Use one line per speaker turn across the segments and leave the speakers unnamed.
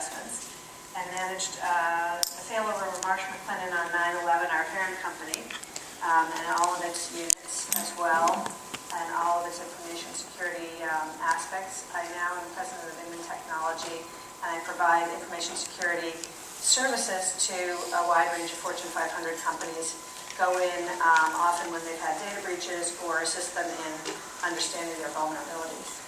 assessments, and managed the failover of Marsh McLennan on 9/11, our parent company, and all of its units as well, and all of its information security aspects. I now am president of Inman Technology, and I provide information security services to a wide range of Fortune 500 companies. Go in often when they've had data breaches or assist them in understanding their vulnerabilities.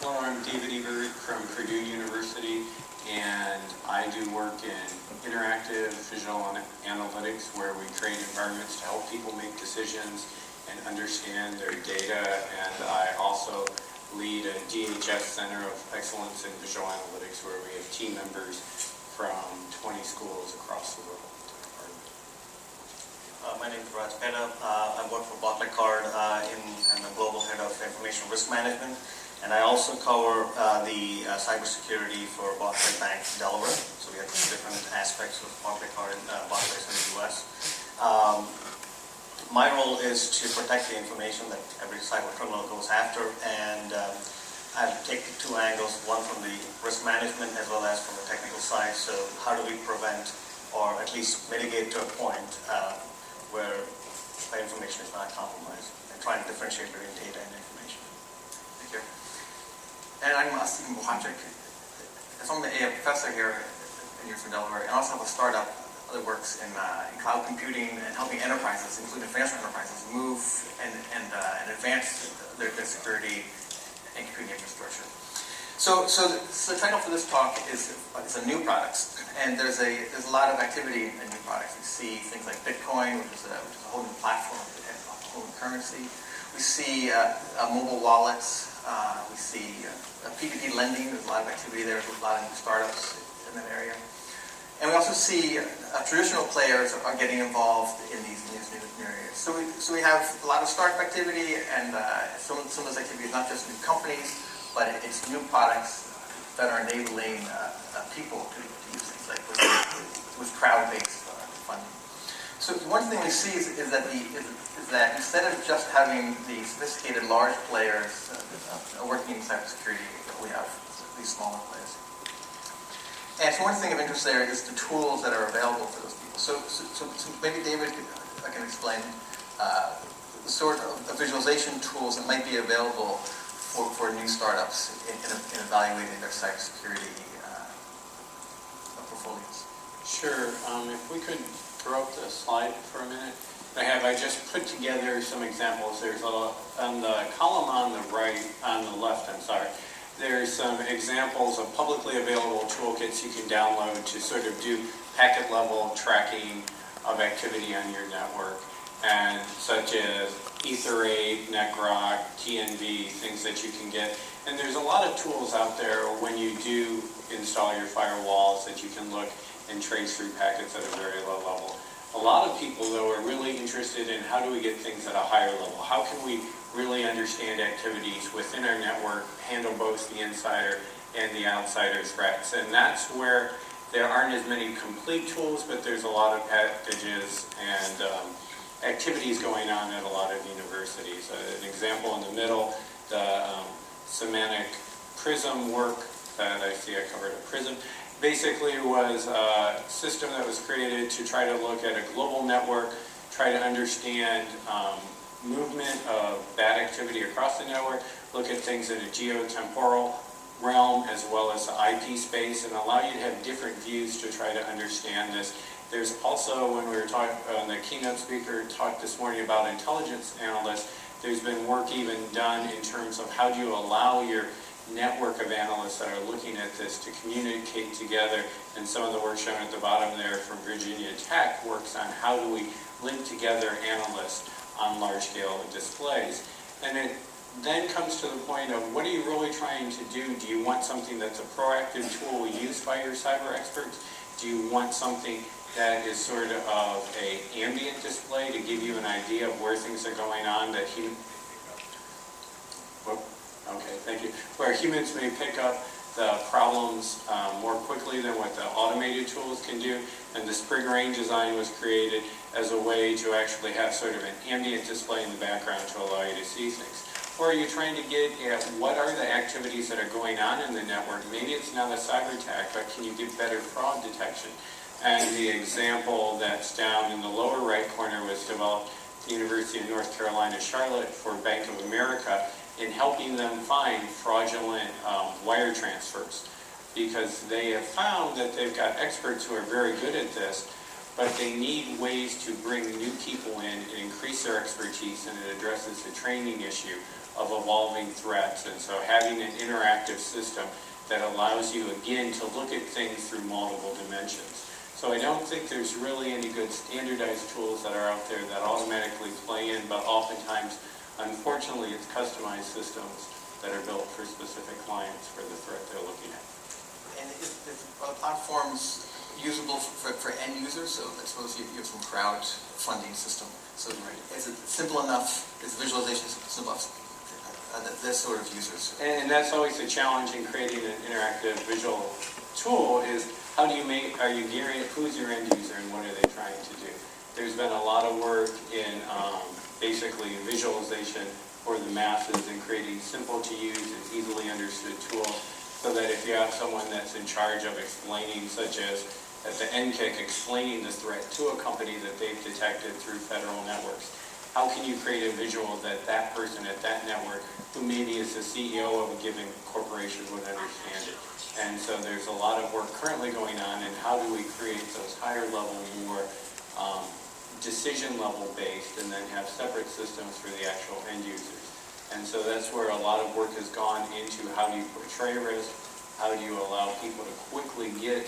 Hello, I'm David Ebert from Purdue University, and I do work in interactive visual analytics where we create environments to help people make decisions and understand their data, and I also lead a DHS Center of Excellence in Visual Analytics where we have team members from 20 schools across the world.
My name is Raj Peda. I work for Barclaycard I'm the Global Head of Information Risk Management, and I also cover the cybersecurity for Barclays Bank, Delaware. So we have different aspects of Barclaycard and Barclays in the U.S. My role is to protect the information that every cyber criminal goes after, and I take two angles, one from the risk management as well as from the technical side. So how do we prevent or at least mitigate to a point where the information is not compromised, and trying to differentiate between data and information.
Thank you. And I'm Stephen Bohanczyk. I'm a professor here at University of Delaware, and also have a startup that works in cloud computing and helping enterprises, including financial enterprises, move and advance their security and computing infrastructure. So the title for this talk is a new products, and there's a lot of activity in new products. We see things like Bitcoin, which is a whole new platform, a whole new currency. We see mobile wallets. We see P2P lending. There's a lot of activity there. There's a lot of new startups in that area. And we also see traditional players are getting involved in these new areas. So we have a lot of startup activity, and some of those activities, not just new companies, but it's new products that are enabling people to use things like with crowd-based funding. So one thing we see is that instead of just having the sophisticated large players working in cybersecurity, we have these smaller players. And so one thing of interest there is the tools that are available for those people. So maybe David can explain the sort of visualization tools that might be available for new startups in evaluating their cybersecurity portfolios.
Sure. If we could throw up the slide for a minute. I just put together some examples. There's on the column on the left, there's some examples of publicly available toolkits you can download to sort of do packet level tracking of activity on your network, and such as Ether8, NetGrok, TNV, things that you can get. And there's a lot of tools out there when you do install your firewalls that you can look and trace through packets at a very low level. A lot of people, though, are really interested in how do we get things at a higher level? How can we really understand activities within our network, handle both the insider and the outsider threats? And that's where there aren't as many complete tools, but there's a lot of packages and activities going on at a lot of universities. An example in the middle, the semantic prism work that I see I covered at Prism, basically was a system that was created to try to look at a global network, try to understand movement of bad activity across the network, look at things in a geotemporal realm as well as the IP space, and allow you to have different views to try to understand this. There's also, when we were talking, the keynote speaker talked this morning about intelligence analysts, there's been work even done in terms of how do you allow your network of analysts that are looking at this to communicate together, and some of the work shown at the bottom there from Virginia Tech works on how do we link together analysts on large-scale displays. And it then comes to the point of what are you really trying to do? Do you want something that's a proactive tool used by your cyber experts? Do you want something that is sort of a ambient display to give you an idea of where things are going on that where humans may pick up the problems more quickly than what the automated tools can do? And the Sprig Range design was created as a way to actually have sort of an ambient display in the background to allow you to see things. Where you're trying to get at what are the activities that are going on in the network. Maybe it's not a cyber attack, but can you get better fraud detection? And the example that's down in the lower right corner was developed at the University of North Carolina, Charlotte for Bank of America in helping them find fraudulent wire transfers, because they have found that they've got experts who are very good at this, but they need ways to bring new people in and increase their expertise, and it addresses the training issue of evolving threats. And so having an interactive system that allows you, again, to look at things through multiple dimensions. So I don't think there's really any good standardized tools that are out there that automatically play in, but oftentimes, unfortunately, it's customized systems that are built for specific clients for the threat they're looking at.
And are platforms usable for end users? So I suppose you have some crowdfunding system. So is it simple enough, is visualization simple enough that this sort of users?
And that's always a challenge in creating an interactive visual tool is how do you make, are you gearing, who's your end user and what are they trying to do? There's been a lot of work in basically visualization for the masses and creating simple to use and easily understood tools so that if you have someone that's in charge of explaining, such as at the NCIC, explaining the threat to a company that they've detected through federal networks, how can you create a visual that that person at that network, who maybe is the CEO of a given corporation, would understand it? And so there's a lot of work currently going on in how do we create those higher level, more decision level based, and then have separate systems for the actual end users. And so that's where a lot of work has gone into how do you portray risk, how do you allow people to quickly get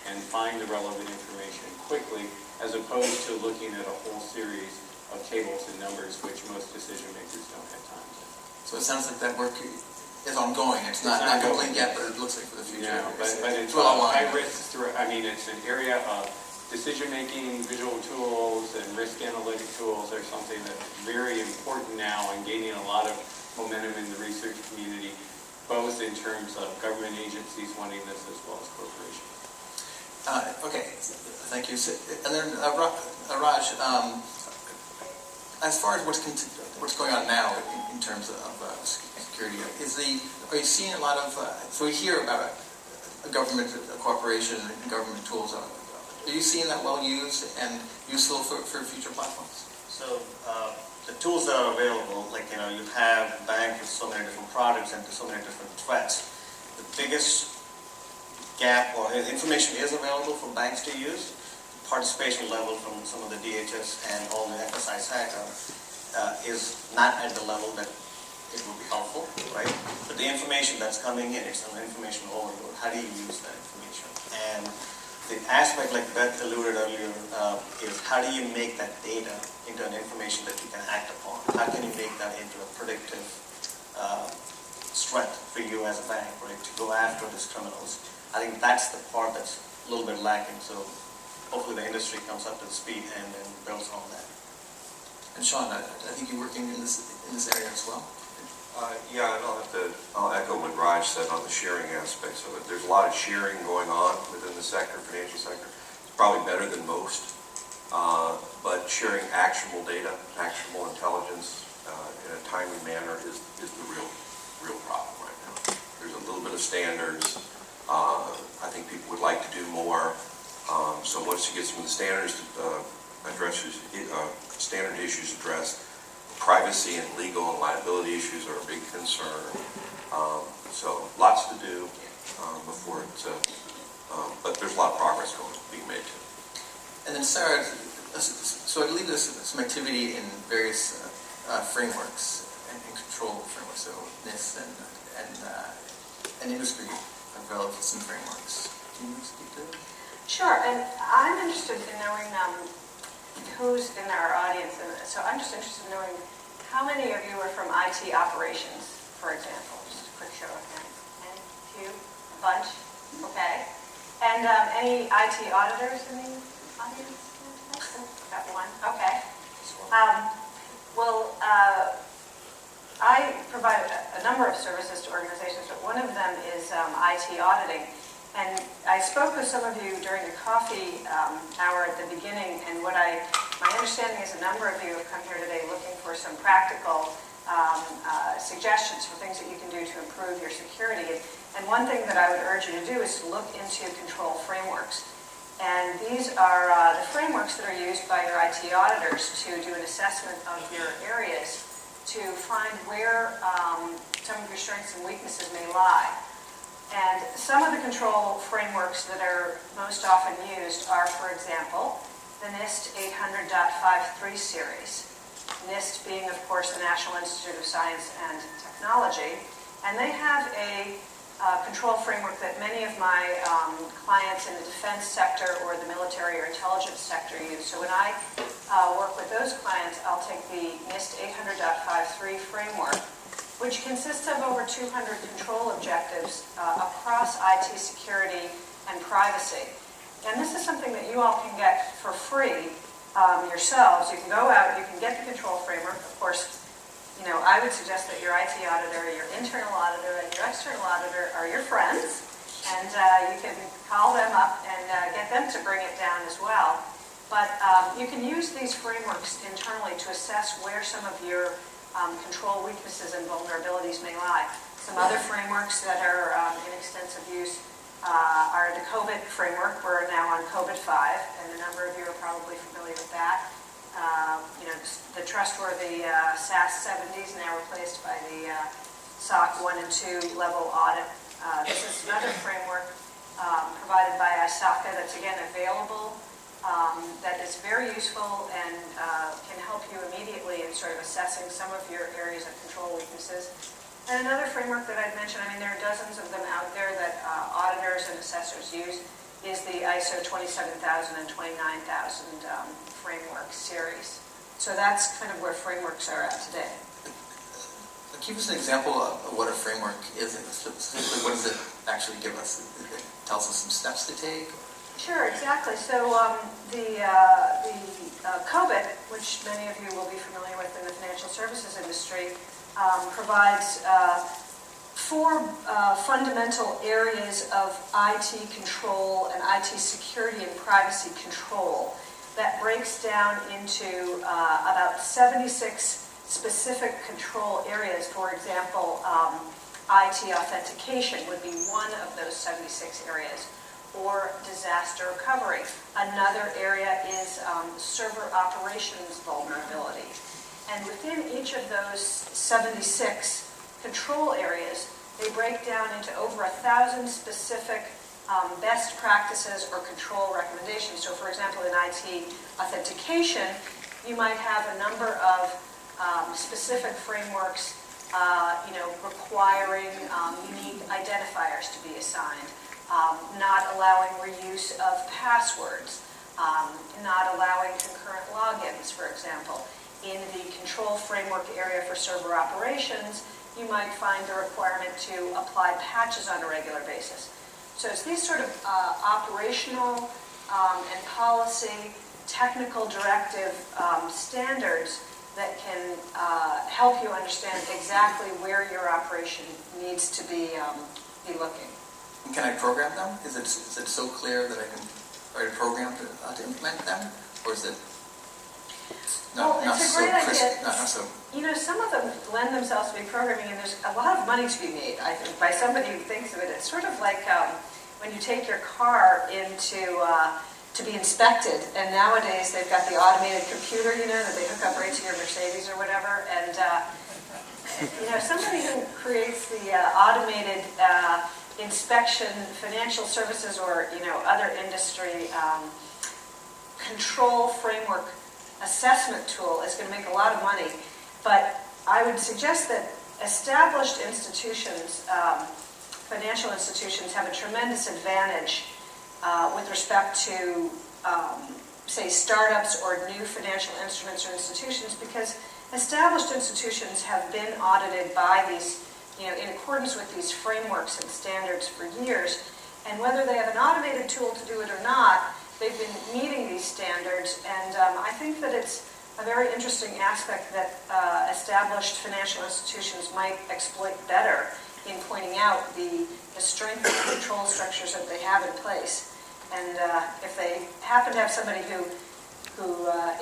and find the relevant information quickly, as opposed to looking at a whole series of tables and numbers, which most decision makers don't have time to.
So it sounds like that work is ongoing. It's not complete yet, but it looks like for the future.
Yeah, but it's
well
high risk. I mean, it's an area of decision-making, visual tools, and risk analytic tools are something that's very important now and gaining a lot of momentum in the research community, both in terms of government agencies wanting this as well as corporations.
Okay, thank you. And then Raj, as far as what's going on now in terms of security, are you seeing a lot of? So we hear about a government, a corporation, and government tools. Are you seeing that well used and useful for future platforms?
So the tools that are available, like, you have banks with so many different products and so many different threats. The biggest gap or information is available for banks to use. The participation level from some of the DHS and all the FSI SACA is not at the level that it will be helpful, right? But the information that's coming in, it's an information overload. How do you use that information? And the aspect, like Beth alluded earlier, is how do you make that data into an information that you can act upon? How can you make that into a predictive strength for you as a bank, right, to go after these criminals? I think that's the part that's a little bit lacking. So hopefully the industry comes up to speed and builds on that.
And Sean, I think you're working in this area as well.
Yeah, and I'll echo what Raj said on the sharing aspects of it. There's a lot of sharing going on within the sector, financial sector. It's probably better than most, but sharing actionable data, actionable intelligence in a timely manner is the real problem right now. There's a little bit of standards. I think people would like to do more. So once you get some of the standards standard issues addressed, privacy and legal and liability issues are a big concern. So lots to do before it's, but there's a lot of progress being made.
And then Sarah, so I believe there's some activity in various frameworks and control frameworks, so NIST and industry developed some frameworks. Can you speak to that?
Sure, and I'm interested in knowing who's in our audience, and so I'm just interested in knowing how many of you are from IT operations, for example. Just a quick show of hands. And a few, a bunch, okay. And any IT auditors in the audience? Got one, okay. I provide a number of services to organizations, but one of them is IT auditing. And I spoke with some of you during the coffee hour at the beginning, and my understanding is a number of you have come here today looking for some practical suggestions for things that you can do to improve your security. And one thing that I would urge you to do is to look into control frameworks. And these are the frameworks that are used by your IT auditors to do an assessment of your areas to find where some of your strengths and weaknesses may lie. And some of the control frameworks that are most often used are, for example, the NIST 800.53 series. NIST being, of course, the National Institute of Science and Technology. And they have a control framework that many of my clients in the defense sector or the military or intelligence sector use. So when I work with those clients, I'll take the NIST 800.53 framework, which consists of over 200 control objectives across IT security and privacy. And this is something that you all can get for free yourselves. You can go out, you can get the control framework. Of course, I would suggest that your IT auditor, your internal auditor, and your external auditor are your friends, and you can call them up and get them to bring it down as well. But you can use these frameworks internally to assess where some of your control weaknesses and vulnerabilities may lie. Some other frameworks that are in extensive use are the COVID framework. We're now on COVID-5, and a number of you are probably familiar with that. The trustworthy SAS 70s now replaced by the SOC 1 and 2 level audit. This is another framework provided by ISACA that's again available, that is very useful and can help you immediately in sort of assessing some of your areas of control weaknesses. And another framework that I'd mention, there are dozens of them out there that auditors and assessors use, is the ISO 27000 and 29000 framework series. So that's kind of where frameworks are at today.
Give us an example of what a framework is. Specifically, what does it actually give us? It tells us some steps to take?
Sure, exactly. So the COBIT, which many of you will be familiar with in the financial services industry, provides 4 fundamental areas of IT control and IT security and privacy control that breaks down into about 76 specific control areas. For example, IT authentication would be one of those 76 areas, or disaster recovery. Another area is server operations vulnerability. And within each of those 76 control areas, they break down into over 1,000 specific best practices or control recommendations. So for example, in IT authentication, you might have a number of specific frameworks requiring unique identifiers to be assigned, not allowing reuse of passwords, not allowing concurrent logins, for example. In the control framework area for server operations, you might find the requirement to apply patches on a regular basis. So it's these sort of operational and policy, technical directive standards that can help you understand exactly where your operation needs to be looking.
And can I program them? Is it so clear that I can write a program to implement them? Or is it not
it's a great idea.
Not so.
Some of them lend themselves to be programming, and there's a lot of money to be made, I think, by somebody who thinks of it. It's sort of like when you take your car into to be inspected, and nowadays they've got the automated computer, that they hook up right to your Mercedes or whatever, and somebody who creates the automated inspection, financial services, or other industry control framework assessment tool is going to make a lot of money. But I would suggest that established institutions, financial institutions, have a tremendous advantage with respect to, say, startups or new financial instruments or institutions, because established institutions have been audited by these, in accordance with these frameworks and standards for years, and whether they have an automated tool to do it or not, they've been meeting these standards, and I think that it's a very interesting aspect that established financial institutions might exploit better in pointing out the strength of the control structures that they have in place. And if they happen to have somebody who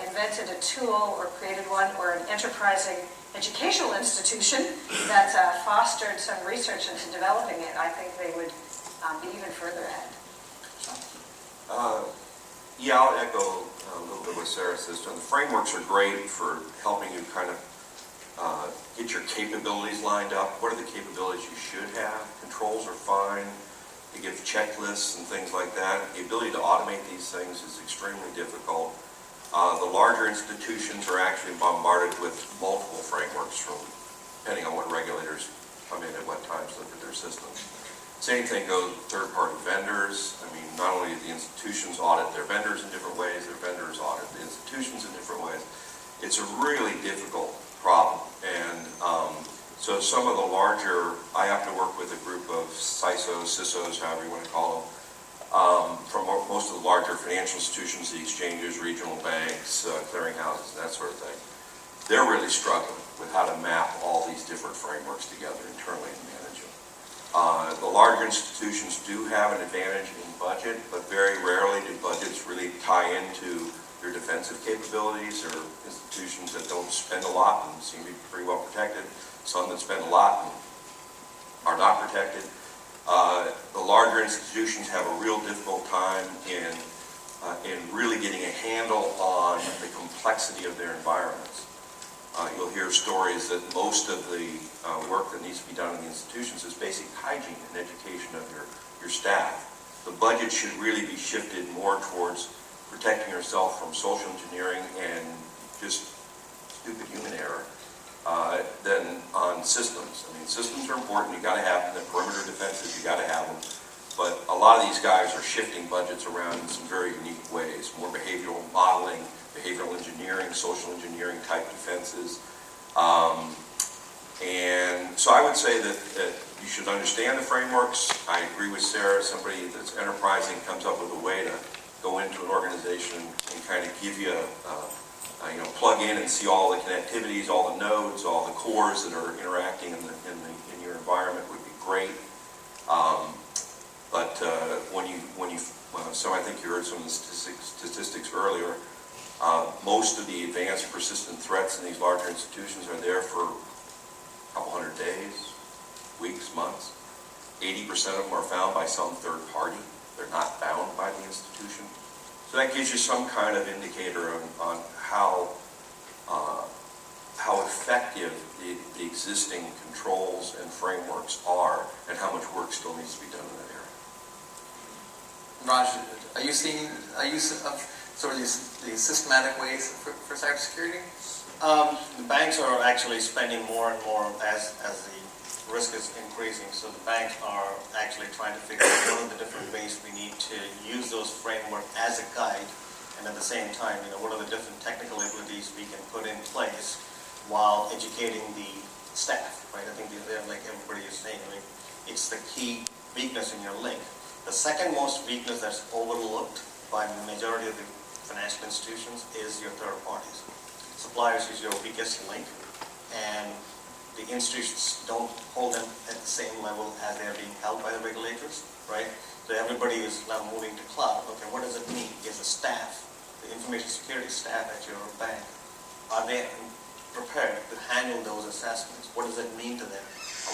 invented a tool or created one, or an enterprising educational institution that's fostered some research into developing it, I think they would be even further ahead.
Yeah, I'll echo a little bit what Sarah says. The frameworks are great for helping you kind of get your capabilities lined up. What are the capabilities you should have? Controls are fine. They give checklists and things like that. The ability to automate these things is extremely difficult. The larger institutions are actually bombarded with multiple frameworks depending on what regulators come in at what times to look at their systems. Same thing goes with third-party vendors. I mean, not only do the institutions audit their vendors in different ways, their vendors audit the institutions in different ways. It's a really difficult problem. And so some of the larger, I have to work with a group of CISOs, CISOs, however you want to call them, from most of the larger financial institutions, the exchanges, regional banks, clearinghouses, and that sort of thing. They're really struggling with how to map all these different frameworks together internally and manage them. The larger institutions do have an advantage in budget, but very rarely do budgets really tie into their defensive capabilities. Or institutions that don't spend a lot and seem to be pretty well protected, some that spend a lot and are not protected. The larger institutions have a real difficult time in really getting a handle on the complexity of their environments. You'll hear stories that most of the work that needs to be done in the institutions is basic hygiene and education of your staff. The budget should really be shifted more towards protecting yourself from social engineering and just stupid human error than on systems. I mean, systems are important. You got to have them. The perimeter defenses, you got to have them. But a lot of these guys are shifting budgets around in some very unique ways. More behavioral modeling, behavioral engineering, social engineering type defenses. And so I would say that you should understand the frameworks. I agree with Sarah. Somebody that's enterprising comes up with a way to go into an organization and kind of give you plug in and see all the connectivities, all the nodes, all the cores that are interacting in your environment would be great. But so I think you heard some of the statistics earlier. Most of the advanced persistent threats in these larger institutions are there for a couple hundred days, weeks, months. 80% of them are found by some third party. They're not found by the institution. So that gives you some kind of indicator on how effective the existing controls and frameworks are and how much work still needs to be done in that area.
Raj, are you seeing sort of these systematic ways for cybersecurity?
The banks are actually spending more and more as the risk is increasing. So the banks are actually trying to figure out what are the different ways we need to use those frameworks as a guide, and at the same time, what are the different technical abilities we can put in place while educating the staff, right? I think they're like everybody is saying, it's the key weakness in your link. The second most weakness that's overlooked by the majority of the financial institutions is your third parties. Suppliers is your weakest link, and the institutions don't hold them at the same level as they're being held by the regulators, right? So everybody is now moving to cloud. Okay, what does it mean? Is the staff, the information security staff at your bank, are they prepared to handle those assessments? What does it mean to them?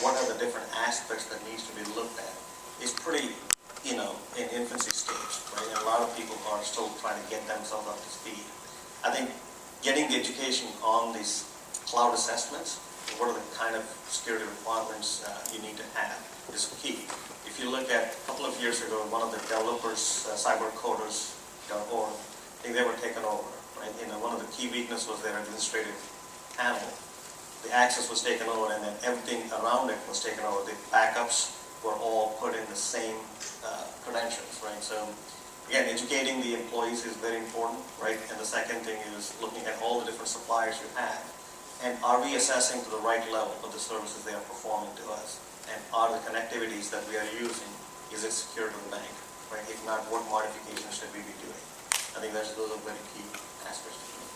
What are the different aspects that needs to be looked at? It's pretty, in infancy stage, right? And a lot of people are still trying to get themselves up to speed. I think getting the education on these cloud assessments, what are the kind of security requirements you need to have is key. If you look at a couple of years ago, one of the developers, cybercoders.org, I think they were taken over, right? One of the key weaknesses was their administrative panel. The access was taken over, and then everything around it was taken over. The backups were all put in the same credentials, right? So again, educating the employees is very important, right? And the second thing is looking at all the different suppliers you have. And are we assessing to the right level of the services they are performing to us? And are the connectivities that we are using, is it secure to the bank, right? If not, what modifications should we be doing? I think those are very key aspects to it.